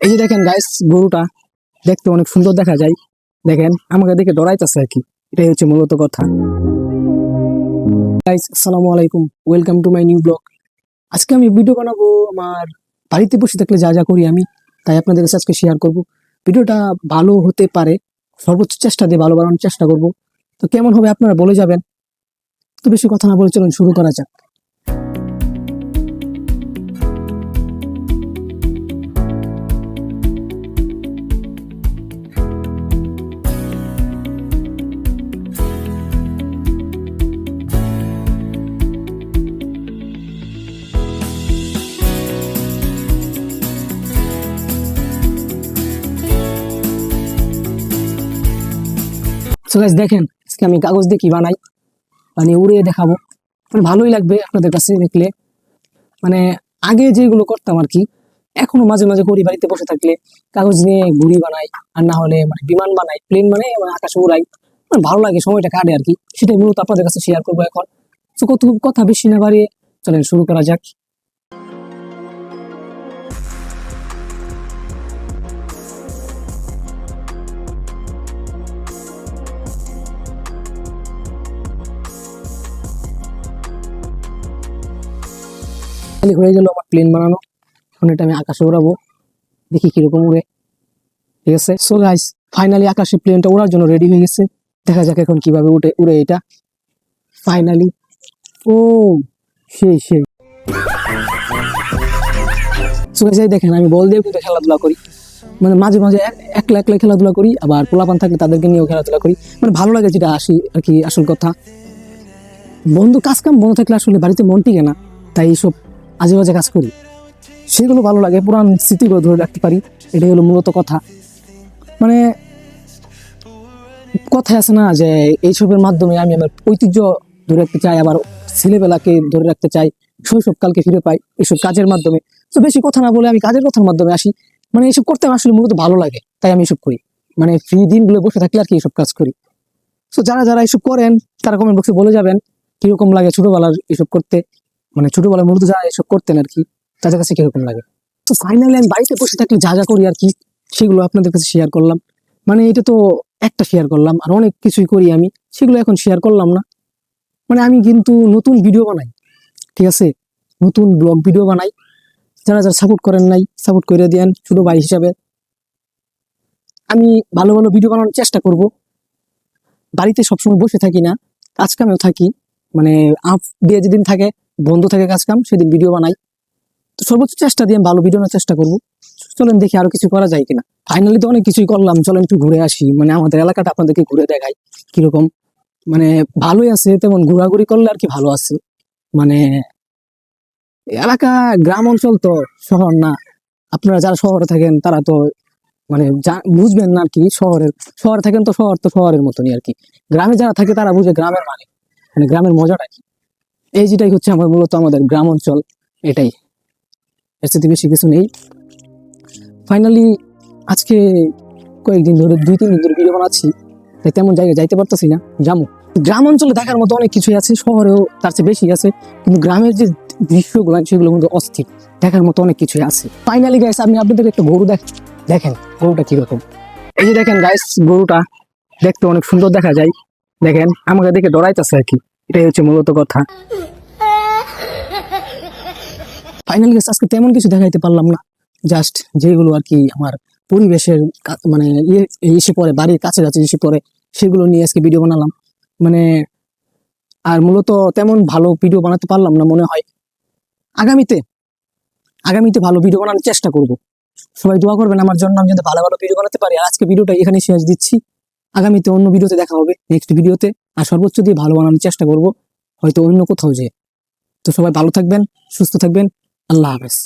এই যে দেখেন গাইস, গরুটা দেখতে অনেক সুন্দর দেখা যায়। দেখেন আমাকে দেখে ডরাইতেছে আর কি, এটাই হচ্ছে মূলত কথা। গাইস আসসালামু আলাইকুম, welcome to my new blog. আজকে আমি ভিডিও বানাবো আমার বাড়িতে বসে থাকলে যা যা করি আমি, তাই আপনাদের কাছে আজকে শেয়ার করব। ভিডিওটা ভালো হতে পারে, সর্বোচ্চ চেষ্টা দিয়ে ভালো বানানোর চেষ্টা করব। তো কেমন হবে আপনারা বলে যাবেন। তো বেশি কথা না বলে চলুন শুরু করা যাক। সো গাইস দেখেন, আজকে আমি কাগজ দিয়ে কি বানাই, মানে উড়িয়ে দেখাবো। মানে ভালোই লাগবে আপনাদের কাছে দেখলে। মানে আগে যেগুলো করতাম আর কি, এখনো মাঝে মাঝে করি বাড়িতে বসে থাকলে। কাগজ নিয়ে ঘুড়ি বানাই, আর না হলে মানে বিমান বানাই, প্লেন বানাই, মানে আকাশে উড়াই। মানে ভালো লাগে, সময়টা কাটে আর কি। সেটাই মূলত আপনাদের কাছে শেয়ার করবো এখন। তো কত কথা বেশি না বাড়িয়ে চলেন শুরু করা যাক। তাহলে হয়ে গেল আমার প্লেন বানানো। এখন এটা আমি আকাশে উড়াবো, দেখি কিরকম উড়ে। ঠিক আছে, সো গাইস ফাইনালি আকাশে প্লেনটা ওড়ার জন্য রেডি হয়ে গেছে। দেখা যাক এখন কিভাবে উড়ে এটা ফাইনালি। ও সেই সেই। সো গাইস এই দেখেন, আমি বল দিয়ে কিন্তু খেলাধুলা করি। মানে মাঝে মাঝে একলা একলা খেলাধুলা করি, আবার পোলাপান থাকলে তাদেরকে নিয়েও খেলাধুলা করি। মানে ভালো লাগে, যেটা আসি আর কি আসল কথা। বন্ধু কাজ কাম বন্ধ থাকলে আসলে বাড়িতে মন টিকে না, তাই এইসব আজে বাজে কাজ করি। সেগুলো ভালো লাগে, পুরান স্মৃতিগুলো ধরে রাখতে পারি। এটাই হলো মূলত কথা। মানে কথায় আছে না যে এইসবের মাধ্যমে আমি আমার ঐতিহ্য ধরে রাখতে চাই, আবার ছেলেবেলাকে ধরে রাখতে চাই, শৈশবকালকে ফিরে পাই এইসব কাজের মাধ্যমে। তো বেশি কথা না বলে আমি কাজের কথার মাধ্যমে আসি। মানে এইসব করতে আমার আসলে মূলত ভালো লাগে, তাই আমি এসব করি। মানে ফ্রি দিনগুলো বসে থাকলে আর কি এইসব কাজ করি। তো যারা যারা এইসব করেন তারা কমেন্ট বক্সে বলে যাবেন কিরকম লাগে ছোটবেলার এইসব করতে। মানে ছোটবেলার মূলত যারা এইসব করতেন আর কি, তাদের কাছে কিরকম লাগে। তো ফাইনালি আমি বাড়িতে বসে থাকলে যা যা করি আর কি, সেগুলো আপনাদের কাছে শেয়ার করলাম। মানে এটা তো একটা শেয়ার করলাম, আর অনেক কিছুই করি আমি, সেগুলো এখন শেয়ার করলাম না। মানে আমি কিন্তু নতুন ভিডিও বানাই, ঠিক আছে, নতুন ব্লগ ভিডিও বানাই। যারা যারা সাপোর্ট করেন নাই, সাপোর্ট করে দেন ছোট ভাই হিসাবে। আমি ভালো ভালো ভিডিও বানানোর চেষ্টা করব। বাড়িতে সবসময় বসে থাকি না, কাজ কামেও থাকি। মানে আপ দিয়ে যেদিন থাকে, বন্ধ থাকে কাজ কাম, সেদিন ভিডিও বানাই। তো সর্বোচ্চ চেষ্টা দিয়ে আমি ভালো ভিডিও বানানোর চেষ্টা করবো। চলেন দেখি আরো কিছু করা যায় কিনা। ফাইনালি তো অনেক কিছুই করলাম, চলেন একটু ঘুরে আসি। মানে আমাদের এলাকাটা আপনাদেরকে ঘুরে দেখাই কিরকম। মানে ভালোই আছে, তেমন ঘোরাঘুরি করলে আর কি ভালো আছে। মানে এলাকা গ্রাম অঞ্চল তো, শহর না। আপনারা যারা শহরে থাকেন তারা তো মানে বুঝবেন না আর কি। শহরে থাকেন তো, শহর তো শহরের মতনই আর কি। গ্রামে যারা থাকে তারা বুঝে গ্রামের মানে গ্রামের মজাটা কি। এই যেটাই হচ্ছে আমার মূলত আমাদের গ্রাম অঞ্চল, এটাই। এর সাথে বেশি কিছু নেই। ফাইনালি আজকে কয়েকদিন ধরে 2-3 দিন ধরে ভিডিও বানাচ্ছি, তাই তেমন জায়গায় যাইতে পারতেছি না। যাবো। গ্রাম অঞ্চলে দেখার মতো অনেক কিছুই আছে, শহরেও তার চেয়ে বেশি আছে। কিন্তু গ্রামের যে দৃশ্যগুলো সেগুলো কিন্তু অস্থির, দেখার মতো অনেক কিছুই আছে। ফাইনালি গাইস আমি আপনাদেরকে একটা গরু দেখেন গরুটা কিরকম। এই যে দেখেন গাইস, গরুটা দেখতে অনেক সুন্দর দেখা যায়। দেখেন আমাকে দেখে ডরাইতেছে আর কি, এটাই হচ্ছে মূলত কথা। ফাইনালি গাইস আজকে তেমন কিছু দেখাইতে পারলাম না, জাস্ট যেগুলো আর কি আমার পরিবেশের মানে এসে পড়ে, বাড়ির কাছে কাছে এসে পড়ে, সেগুলো নিয়ে আজকে ভিডিও বানালাম। মানে আর মূলত তেমন ভালো ভিডিও বানাতে পারলাম না মনে হয়। আগামীতে আগামীতে ভালো ভিডিও বানানোর চেষ্টা করব। সবাই দোয়া করবেন আমার জন্য, আমি যাতে ভালো ভালো ভিডিও বানাতে পারি। আর আজকে ভিডিওটা এখানে শেষ দিচ্ছি, আগামীতে অন্য ভিডিওতে দেখা হবে, নেক্সট ভিডিওতে। আর সর্বোচ্চ দিয়ে ভালো বানানোর চেষ্টা করব, হয়তো অন্য কোথাও যেয়ে। তো সবাই ভালো থাকবেন, সুস্থ থাকবেন, আল্লাহ হাফেজ।